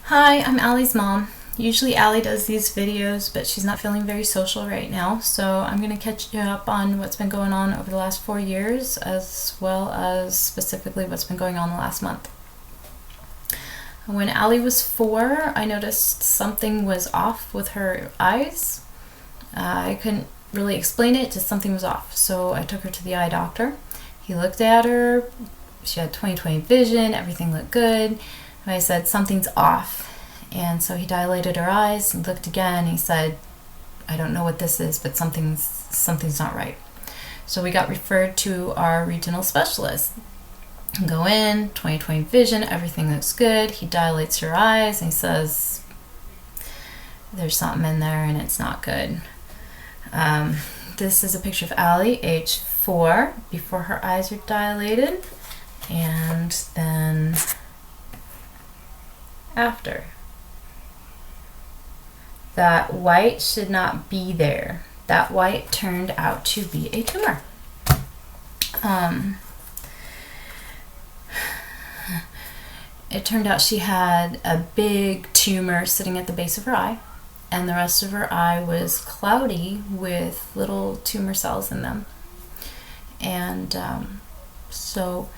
Hi, I'm Allie's mom. Usually Allie does these videos, but she's not feeling very social right now, so I'm going to catch you up on what's been going on over the last 4 years, as well as specifically what's been going on the last month. When Allie was 4, I noticed something was off with her eyes. I couldn't really explain it, just something was off, so I took her to the eye doctor. He looked at her, she had 20/20 vision, everything looked good. I said, something's off. And so he dilated her eyes and looked again. He said, I don't know what this is, but something's not right. So we got referred to our regional specialist. Go in, 20/20 vision, everything looks good. He dilates her eyes and he says, there's something in there and it's not good. This is a picture of Allie, age 4, before her eyes are dilated, and then after. That white should not be there. That white turned out to be a tumor. It turned out she had a big tumor sitting at the base of her eye, and the rest of her eye was cloudy with little tumor cells in them. And so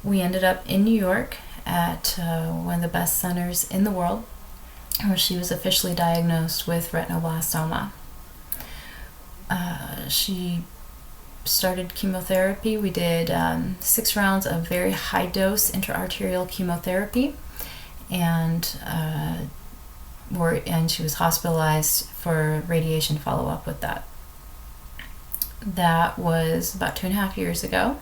we ended up in New York at one of the best centers in the world, where she was officially diagnosed with retinoblastoma. She started chemotherapy. We did 6 rounds of very high dose intra-arterial chemotherapy, and she was hospitalized for radiation follow-up with that. That was about 2.5 years ago,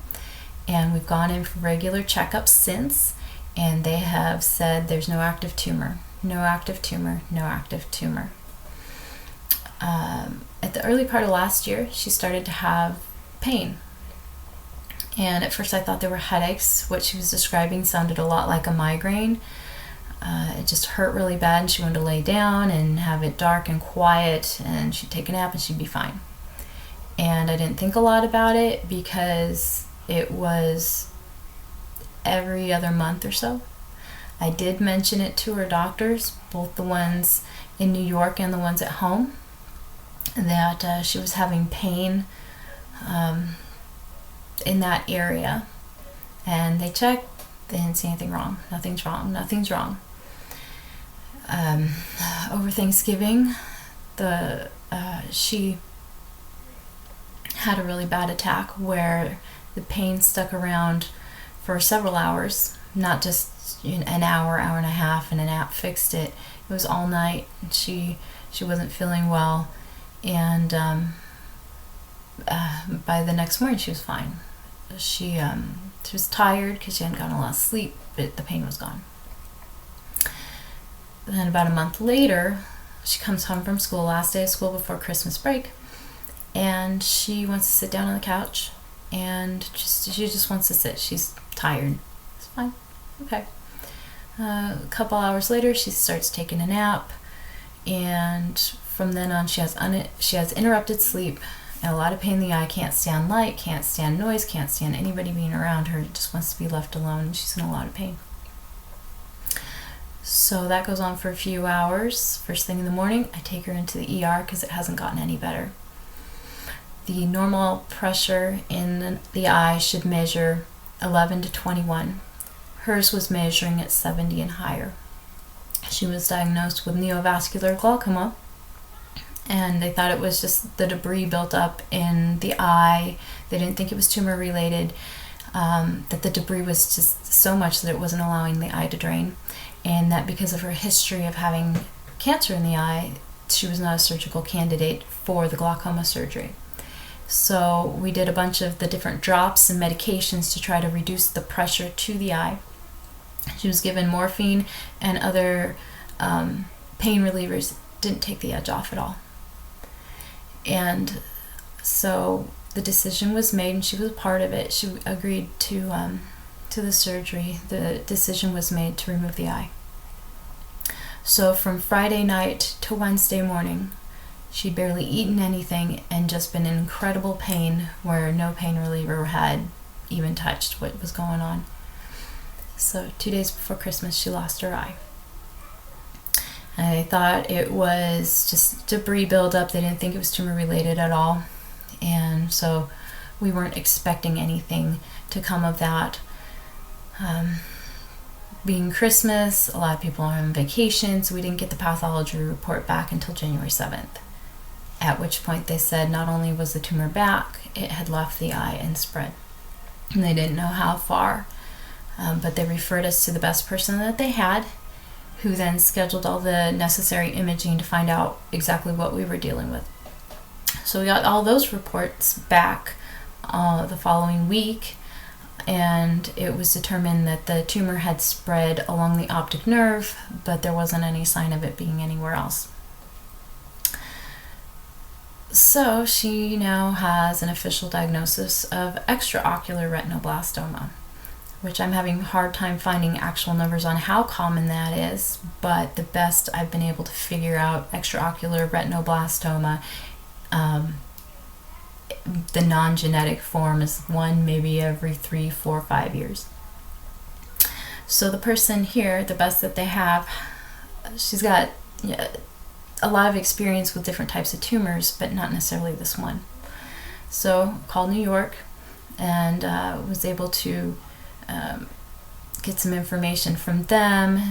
and we've gone in for regular checkups since, and they have said there's no active tumor. No active tumor, no active tumor. At the early part of last year, she started to have pain. And at first I thought they were headaches. What she was describing sounded a lot like a migraine. It just hurt really bad, and she wanted to lay down and have it dark and quiet, and she'd take a nap and she'd be fine. And I didn't think a lot about it because it was every other month or so. I did mention it to her doctors, both the ones in New York and the ones at home, that she was having pain in that area. And they checked, they didn't see anything wrong. Nothing's wrong. Over Thanksgiving, she had a really bad attack where the pain stuck around for several hours, not just an hour and a half, and a nap fixed it. It was all night. She wasn't feeling well, and by the next morning she was fine. She was tired because she hadn't gotten a lot of sleep, but the pain was gone. Then about a month later, she comes home from school, last day of school before Christmas break, and she wants to sit down on the couch, and she just wants to sit. She's tired. It's fine. Okay. A couple hours later, she starts taking a nap, and from then on, she has interrupted sleep and a lot of pain in the eye. Can't stand light, can't stand noise, can't stand anybody being around her. Just wants to be left alone, and she's in a lot of pain. So that goes on for a few hours. First thing in the morning, I take her into the ER because it hasn't gotten any better. The normal pressure in the eye should measure 11 to 21. Hers was measuring at 70 and higher. She was diagnosed with neovascular glaucoma, and they thought it was just the debris built up in the eye. They didn't think it was tumor related, that the debris was just so much that it wasn't allowing the eye to drain, and that because of her history of having cancer in the eye, she was not a surgical candidate for the glaucoma surgery. So we did a bunch of the different drops and medications to try to reduce the pressure to the eye. She was given morphine and other pain relievers. Didn't take the edge off at all. And so the decision was made, and she was a part of it. She agreed to the surgery. The decision was made to remove the eye. So from Friday night to Wednesday morning, she'd barely eaten anything and just been in incredible pain where no pain reliever had even touched what was going on. So 2 days before Christmas, she lost her eye. And they thought it was just debris buildup. They didn't think it was tumor related at all. And so we weren't expecting anything to come of that. Being Christmas, a lot of people are on vacation, so we didn't get the pathology report back until January 7th. At which point they said not only was the tumor back, it had left the eye and spread. And they didn't know how far, but they referred us to the best person that they had, who then scheduled all the necessary imaging to find out exactly what we were dealing with. So we got all those reports back the following week, and it was determined that the tumor had spread along the optic nerve, but there wasn't any sign of it being anywhere else. So she now has an official diagnosis of extra-ocular retinoblastoma, which I'm having a hard time finding actual numbers on how common that is, but the best I've been able to figure out, extra-ocular retinoblastoma, the non-genetic form is one maybe every 3, 4, 5 years. So the person here, the best that they have, she's got a lot of experience with different types of tumors, but not necessarily this one. So called New York and was able to get some information from them,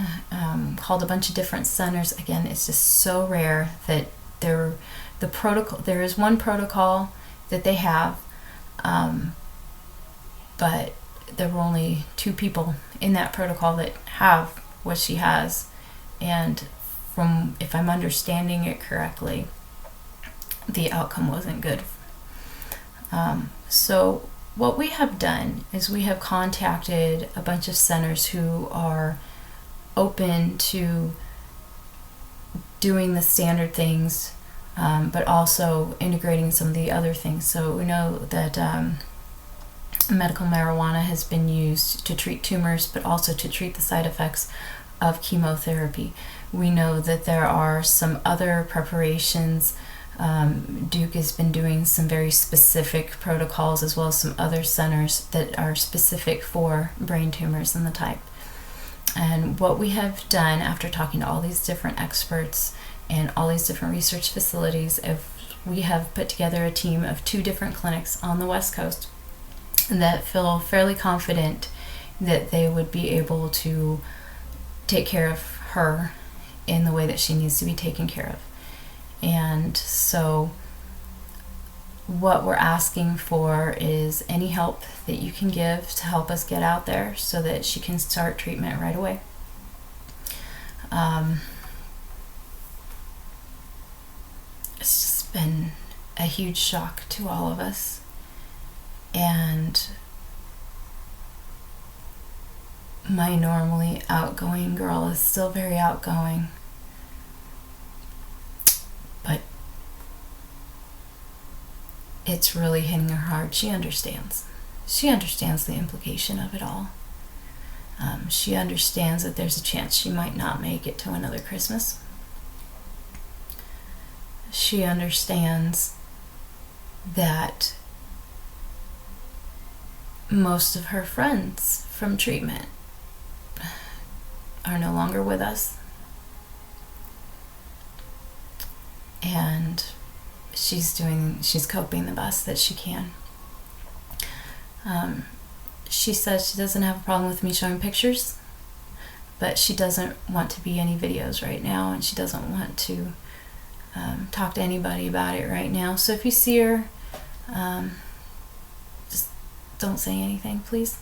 called a bunch of different centers. Again, it's just so rare that there is one protocol that they have, but there were only 2 people in that protocol that have what she has, and from, if I'm understanding it correctly, the outcome wasn't good. So what we have done is we have contacted a bunch of centers who are open to doing the standard things, but also integrating some of the other things. So we know that medical marijuana has been used to treat tumors, but also to treat the side effects of chemotherapy. We know that there are some other preparations. Duke has been doing some very specific protocols, as well as some other centers that are specific for brain tumors and the type. And what we have done after talking to all these different experts and all these different research facilities, we have put together a team of 2 different clinics on the West Coast that feel fairly confident that they would be able to take care of her in the way that she needs to be taken care of. And so what we're asking for is any help that you can give to help us get out there so that she can start treatment right away. It's just been a huge shock to all of us, and my normally outgoing girl is still very outgoing, but it's really hitting her hard. She understands the implication of it all. She understands that there's a chance she might not make it to another Christmas. She understands that most of her friends from treatment are no longer with us, and she's coping the best that she can. She says she doesn't have a problem with me showing pictures, but she doesn't want to be any videos right now, and she doesn't want to talk to anybody about it right now. So if you see her, just don't say anything, please.